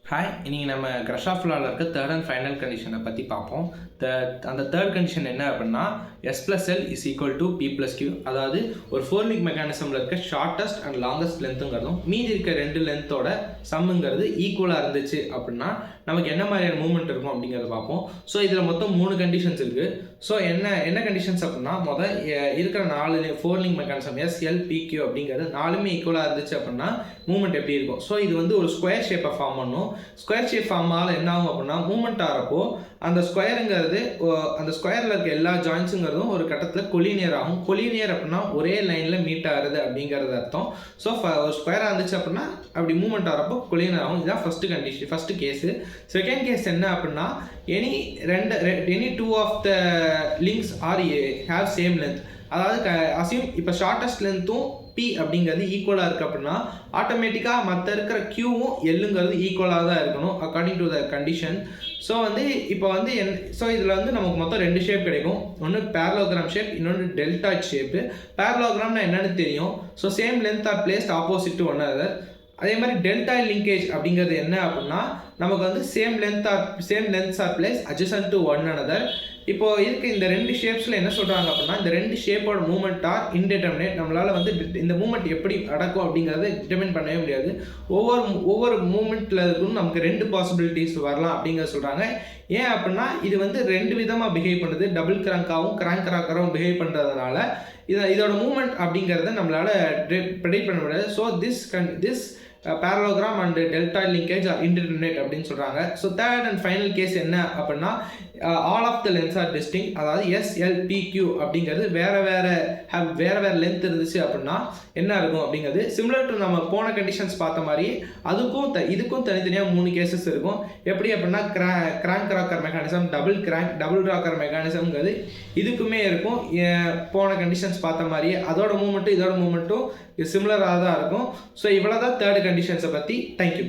Hi, இன்னைக்கு நம்ம கிரஷாஃப் லாவில் இருக்க தேர்ட் அண்ட் ஃபைனல் கண்டிஷனை பற்றி பார்ப்போம். அந்த தேர்ட் கண்டிஷன் என்ன அப்படின்னா S+L is equal to P+Q. அதாவது ஒரு ஃபோர்லிக் மெக்கானிசமில் இருக்க ஷார்ட்டஸ்ட் அண்ட் லாங்கஸ்ட் லென்த்துங்கிறதும் மீதி இருக்க ரெண்டு லென்த்தோட சம்முங்கிறது ஈக்குவலாக இருந்துச்சு அப்படின்னா நமக்கு என்ன மாதிரியான மூவ்மெண்ட் இருக்கும் அப்படிங்கிறத பார்ப்போம். ஸோ இதில் மொத்தம் 3 கண்டிஷன்ஸ் இருக்குது. ஸோ என்ன கண்டிஷன்ஸ் அப்படின்னா இருக்கிற 4 ஃபோர்லிங் மெக்கானிசம் SLPQ அப்படிங்கிறது 4மே ஈக்குவலாக இருந்துச்சு அப்படின்னா மூவ்மெண்ட் எப்படி இருக்கும். ஸோ இது வந்து ஒரு ஸ்கொயர் ஷேப்பை ஃபார்ம் பண்ணும். ஸ்கொயர் ஷேப் ஃபார்ம் ஆகல என்ன ஆகும் அப்படின்னா மூவ்மெண்ட் ஆகிறப்போ அந்த ஸ்கொயருங்கிறது அந்த ஸ்கொயரில் இருக்க எல்லா ஜாயின்ஸுங்கிறதும் ஒரு கட்டத்தில் கொலினியர் ஆகும். கொலினியர் அப்படின்னா ஒரே லைனில் மீட் ஆகுது அப்படிங்கிறது அர்த்தம். ஸோ ஒரு ஸ்கொயராக இருந்துச்சு அப்படின்னா அப்படி மூவ்மெண்ட் ஆகிறப்போ கொலினியர் ஆகும். இதுதான் first condition, first case. Second case என்ன அப்படின்னா any two of the links are have same length. அதாவது அசியூம் இப்போ ஷார்ட்டஸ்ட் லென்த்தும் P அப்படிங்கிறது ஈக்குவலாக இருக்குது அப்படின்னா ஆட்டோமேட்டிக்காக மற்ற இருக்கிற Qவும் Lங்கிறது ஈக்குவலாக தான் இருக்கணும் according to the condition. So இப்போ ஸோ இதில் நமக்கு மொத்தம் 2 ஷேப் கிடைக்கும். ஒன்று பேரலோகிராம் ஷேப், இன்னொன்று டெல்டாய்ட் ஷேப்பு. பேரலோகிராம்னா என்னென்னு தெரியும். So same length are placed opposite to one other. அதே மாதிரி டெல்டாய்ட் லிங்கேஜ் அப்படிங்கிறது என்ன அப்படின்னா நமக்கு same lengths are placed adjacent to one another. இப்போ இருக்க இந்த 2 ஷேப்ஸில் என்ன சொல்கிறாங்க அப்படின்னா இந்த 2 ஷேப்போட மூவ்மெண்ட் ஆர் இன்டிட்டர்மினேட். நம்மளால் இந்த மூவ்மெண்ட் எப்படி நடக்கும் அப்படிங்கிறத டிட்டர்மின் பண்ணவே முடியாது. ஒவ்வொரு மூவ்மெண்ட்டில் இருக்குன்னு நமக்கு 2 பாசிபிலிட்டிஸ் வரலாம் அப்படிங்கிறத சொல்கிறாங்க. ஏன் அப்படின்னா இது 2 விதமாக பிஹேவ் பண்ணுது. டபுள் கிராங்காகவும் கிராங்க் ராக்கராகவும் பிஹேவ் பண்ணுறதுனால இதோட மூவ்மெண்ட் அப்படிங்கிறத நம்மளால் ப்ரெடிக்ட் பண்ண முடியாது. So this parallelogram and deltoid linkage are indeterminate அப்படின்னு சொல்கிறாங்க. So third and final case என்ன அப்படின்னா all of the lengths are distinct. அதாவது SLPQ அப்படிங்கிறது வேறு லென்த் இருந்துச்சு அப்படின்னா என்ன இருக்கும் அப்படிங்கிறது சிமிலர் டு நம்ம போன கண்டிஷன்ஸ் பார்த்த மாதிரி இதுக்கும் தனித்தனியாக 3 கேசஸ் இருக்கும். எப்படி அப்படின்னா crank rocker mechanism, double rocker மெக்கானிசம்ங்கிறது இதுக்குமே இருக்கும். போன கண்டிஷன்ஸ் பார்த்த மாதிரியே அதோட மூவ்மெண்ட்டும் இதோட மூவ்மெண்ட்டும் சிமிலராக தான் இருக்கும். ஸோ இவ்வளோ தான் தேர்ட் கண்டிஷன்ஸை பற்றி. தேங்க்யூ.